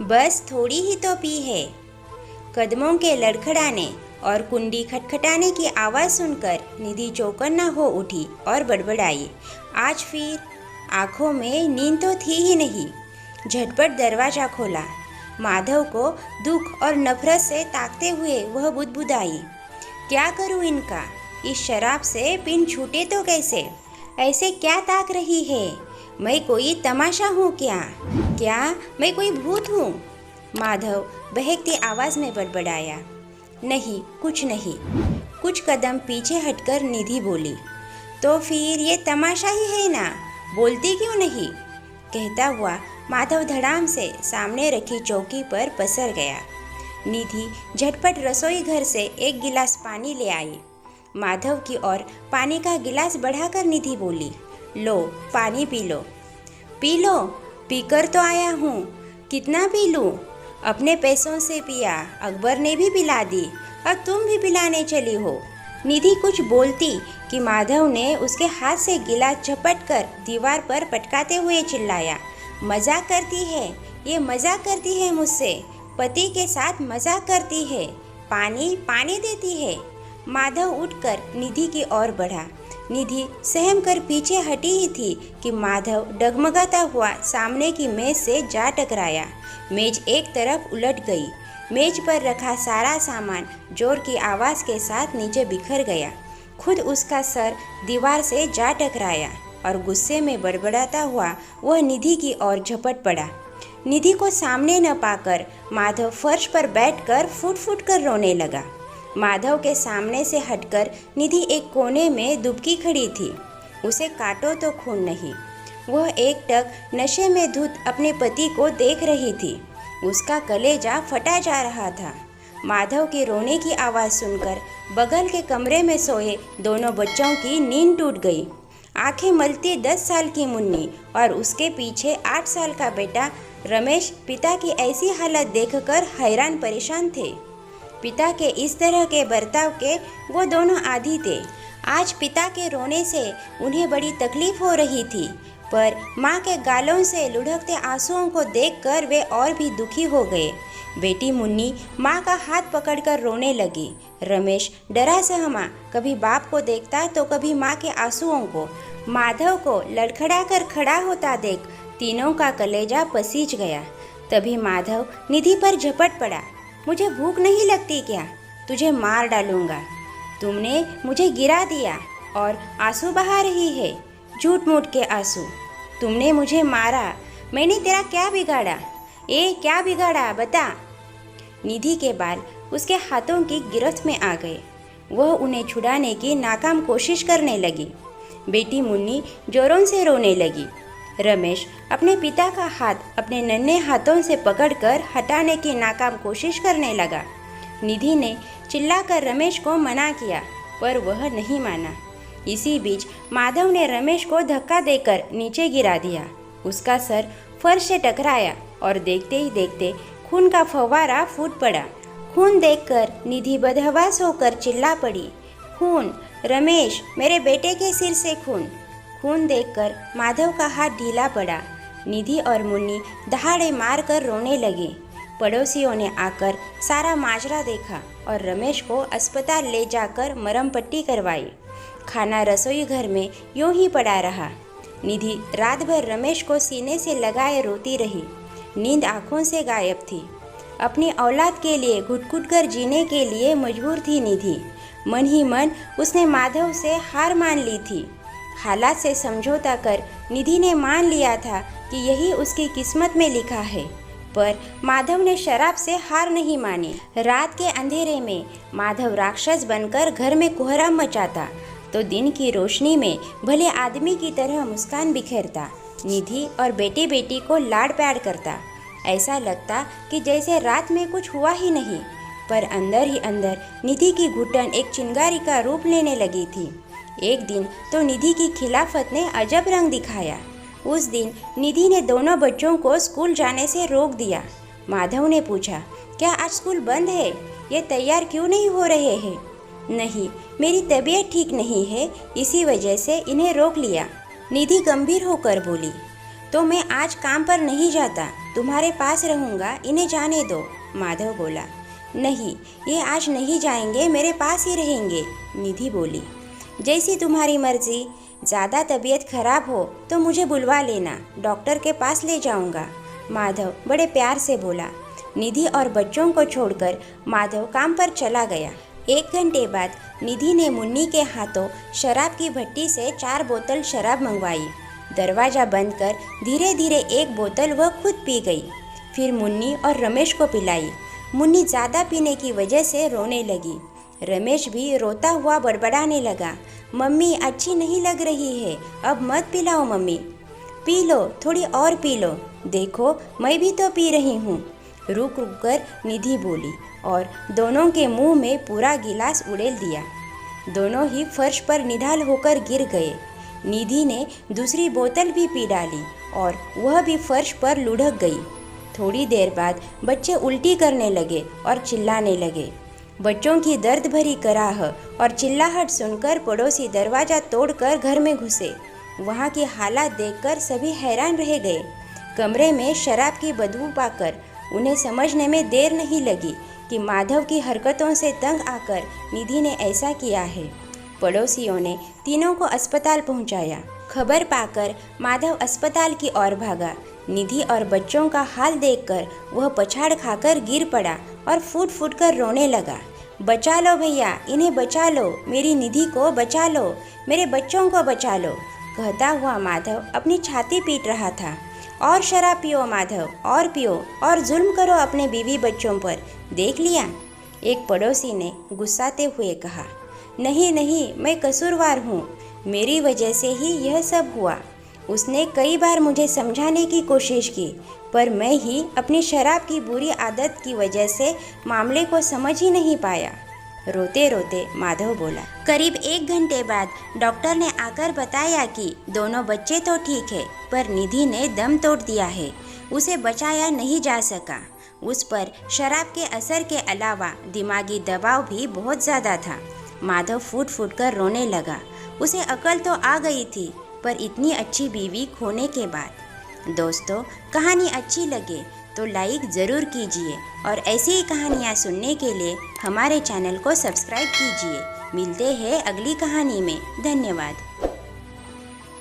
बस थोड़ी ही तो पी है। कदमों के लड़खड़ाने और कुंडी खटखटाने की आवाज़ सुनकर निधि चौकन्ना हो उठी और बड़बड़ाई, आज फिर? आंखों में नींद तो थी ही नहीं। झटपट दरवाज़ा खोला। माधव को दुख और नफरत से ताकते हुए वह बुदबुदाई, क्या करूं इनका? इस शराब से पिन छूटे तो कैसे? ऐसे क्या ताक रही है? मैं कोई तमाशा हूँ क्या? क्या मैं कोई भूत हूँ? माधव बहकती आवाज़ में बड़बड़ाया, नहीं, कुछ नहीं। कुछ कदम पीछे हटकर निधि बोली, तो फिर ये तमाशा ही है ना, बोलती क्यों नहीं? कहता हुआ माधव धड़ाम से सामने रखी चौकी पर पसर गया। निधि झटपट रसोई घर से एक गिलास पानी ले आई। माधव की ओर पानी का गिलास बढ़ाकर निधि बोली, लो पानी पी लो। P low? पीकर तो आया हूँ, कितना पी लूँ? अपने पैसों से पिया, अकबर ने भी पिला दी और तुम भी पिलाने चली हो। निधि कुछ बोलती कि माधव ने उसके हाथ से गिलास झपट कर दीवार पर पटकाते हुए चिल्लाया, मजाक करती है, ये मजाक करती है मुझसे, पति के साथ मजाक करती है, पानी पानी देती है। माधव उठकर निधि की ओर बढ़ा। निधि सहम कर पीछे हटी ही थी कि माधव डगमगाता हुआ सामने की मेज से जा टकराया। मेज एक तरफ उलट गई। मेज पर रखा सारा सामान जोर की आवाज़ के साथ नीचे बिखर गया। खुद उसका सर दीवार से जा टकराया और गुस्से में बड़बड़ाता हुआ वह निधि की ओर झपट पड़ा। निधि को सामने न पाकर माधव फर्श पर बैठकर फुट फुट कर रोने लगा। माधव के सामने से हटकर निधि एक कोने में दुबकी खड़ी थी। उसे काटो तो खून नहीं। वह एक टक नशे में धुत अपने पति को देख रही थी। उसका कलेजा फटा जा रहा था। माधव के रोने की आवाज़ सुनकर बगल के कमरे में सोए दोनों बच्चों की नींद टूट गई। आंखें मलती 10 साल की मुन्नी और उसके पीछे 8 साल का बेटा रमेश पिता की ऐसी हालत देखकर हैरान परेशान थे। पिता के इस तरह के बर्ताव के वो दोनों आदी थे। आज पिता के रोने से उन्हें बड़ी तकलीफ हो रही थी, पर माँ के गालों से लुढ़कते आंसुओं को देखकर वे और भी दुखी हो गए। बेटी मुन्नी माँ का हाथ पकड़कर रोने लगी। रमेश डरा सहमा, कभी बाप को देखता तो कभी माँ के आंसुओं को। माधव को लड़खड़ा कर खड़ा होता देख तीनों का कलेजा पसीज गया। तभी माधव निधि पर झपट पड़ा, मुझे भूख नहीं लगती क्या? तुझे मार डालूंगा। तुमने मुझे गिरा दिया और आंसू बहा रही है, झूठ मूठ के आंसू। तुमने मुझे मारा, मैंने तेरा क्या बिगाड़ा? क्या बिगाड़ा बता? निधि के बाल उसके हाथों की गिरफ्त में आ गए। वह उन्हें छुड़ाने की नाकाम कोशिश करने लगी। बेटी मुन्नी जोरों से रोने लगी। रमेश अपने पिता का हाथ अपने नन्हे हाथों से पकड़कर हटाने की नाकाम कोशिश करने लगा। निधि ने चिल्लाकर रमेश को मना किया, पर वह नहीं माना। इसी बीच माधव ने रमेश को धक्का देकर नीचे गिरा दिया। उसका सर फर्श से टकराया और देखते ही देखते खून का फव्वारा फूट पड़ा। खून देखकर निधि बदहवास होकर चिल्ला पड़ी, खून! रमेश, मेरे बेटे के सिर से खून! खून देखकर माधव का हाथ ढीला पड़ा। निधि और मुन्नी दहाड़े मार कर रोने लगे। पड़ोसियों ने आकर सारा माजरा देखा और रमेश को अस्पताल ले जाकर मरहम पट्टी करवाई। खाना रसोई घर में यूं ही पड़ा रहा। निधि रात भर रमेश को सीने से लगाए रोती रही। नींद आँखों से गायब थी। अपनी औलाद के लिए घुट-घुट कर जीने के लिए मजबूर थी निधि। मन ही मन उसने माधव से हार मान ली थी। हालात से समझौता कर निधि ने मान लिया था कि यही उसकी किस्मत में लिखा है, पर माधव ने शराब से हार नहीं मानी। रात के अंधेरे में माधव राक्षस बनकर घर में कोहराम मचाता, तो दिन की रोशनी में भले आदमी की तरह मुस्कान बिखेरता। निधि और बेटी बेटी को लाड़ प्यार करता। ऐसा लगता कि जैसे रात में कुछ हुआ ही नहीं, पर अंदर ही अंदर निधि की घुटन एक चिंगारी का रूप लेने लगी थी। एक दिन तो निधि की खिलाफत ने अजब रंग दिखाया। उस दिन निधि ने दोनों बच्चों को स्कूल जाने से रोक दिया। माधव ने पूछा, क्या आज स्कूल बंद है? ये तैयार क्यों नहीं हो रहे हैं? नहीं, मेरी तबीयत ठीक नहीं है, इसी वजह से इन्हें रोक लिया। निधि गंभीर होकर बोली। तो मैं आज काम पर नहीं जाता, तुम्हारे पास रहूँगा, इन्हें जाने दो। माधव बोला। नहीं, ये आज नहीं जाएंगे, मेरे पास ही रहेंगे, निधि बोली। जैसी तुम्हारी मर्जी, ज़्यादा तबीयत खराब हो तो मुझे बुलवा लेना, डॉक्टर के पास ले जाऊंगा, माधव बड़े प्यार से बोला। निधि और बच्चों को छोड़कर माधव काम पर चला गया। 1 घंटे बाद निधि ने मुन्नी के हाथों शराब की भट्टी से 4 बोतल शराब मंगवाई। दरवाज़ा बंद कर धीरे धीरे 1 बोतल वह खुद पी गई, फिर मुन्नी और रमेश को पिलाई। मुन्नी ज़्यादा पीने की वजह से रोने लगी। रमेश भी रोता हुआ बड़बड़ाने लगा, मम्मी अच्छी नहीं लग रही है, अब मत पिलाओ मम्मी। पी लो, थोड़ी और पी लो, देखो मैं भी तो पी रही हूँ, रुक रुक कर निधि बोली और दोनों के मुंह में पूरा गिलास उड़ेल दिया। दोनों ही फर्श पर निढाल होकर गिर गए। निधि ने दूसरी बोतल भी पी डाली और वह भी फर्श पर लुढ़क गई। थोड़ी देर बाद बच्चे उल्टी करने लगे और चिल्लाने लगे। बच्चों की दर्द भरी कराह और चिल्लाहट सुनकर पड़ोसी दरवाज़ा तोड़कर घर में घुसे। वहाँ की हालात देखकर सभी हैरान रह गए। कमरे में शराब की बदबू पाकर उन्हें समझने में देर नहीं लगी कि माधव की हरकतों से तंग आकर निधि ने ऐसा किया है। पड़ोसियों ने तीनों को अस्पताल पहुंचाया। खबर पाकर माधव अस्पताल की ओर भागा। निधि और बच्चों का हाल देखकर वह पछाड़ खाकर गिर पड़ा और फूट फूट कर रोने लगा। बचा लो भैया, इन्हें बचा लो, मेरी निधि को बचा लो, मेरे बच्चों को बचा लो, कहता हुआ माधव अपनी छाती पीट रहा था। और शराब पियो माधव, और पियो, और जुल्म करो अपने बीवी बच्चों पर, देख लिया? एक पड़ोसी ने गुस्साते हुए कहा। नहीं नहीं, मैं कसूरवार हूँ, मेरी वजह से ही यह सब हुआ। उसने कई बार मुझे समझाने की कोशिश की, पर मैं ही अपनी शराब की बुरी आदत की वजह से मामले को समझ ही नहीं पाया, रोते रोते माधव बोला। करीब 1 घंटे बाद डॉक्टर ने आकर बताया कि दोनों बच्चे तो ठीक है, पर निधि ने दम तोड़ दिया है, उसे बचाया नहीं जा सका। उस पर शराब के असर के अलावा दिमागी दबाव भी बहुत ज़्यादा था। माधव फूट फूट कर रोने लगा। उसे अकल तो आ गई थी, पर इतनी अच्छी बीवी खोने के बाद। दोस्तों, कहानी अच्छी लगे तो लाइक ज़रूर कीजिए और ऐसी ही कहानियाँ सुनने के लिए हमारे चैनल को सब्सक्राइब कीजिए। मिलते हैं अगली कहानी में। धन्यवाद।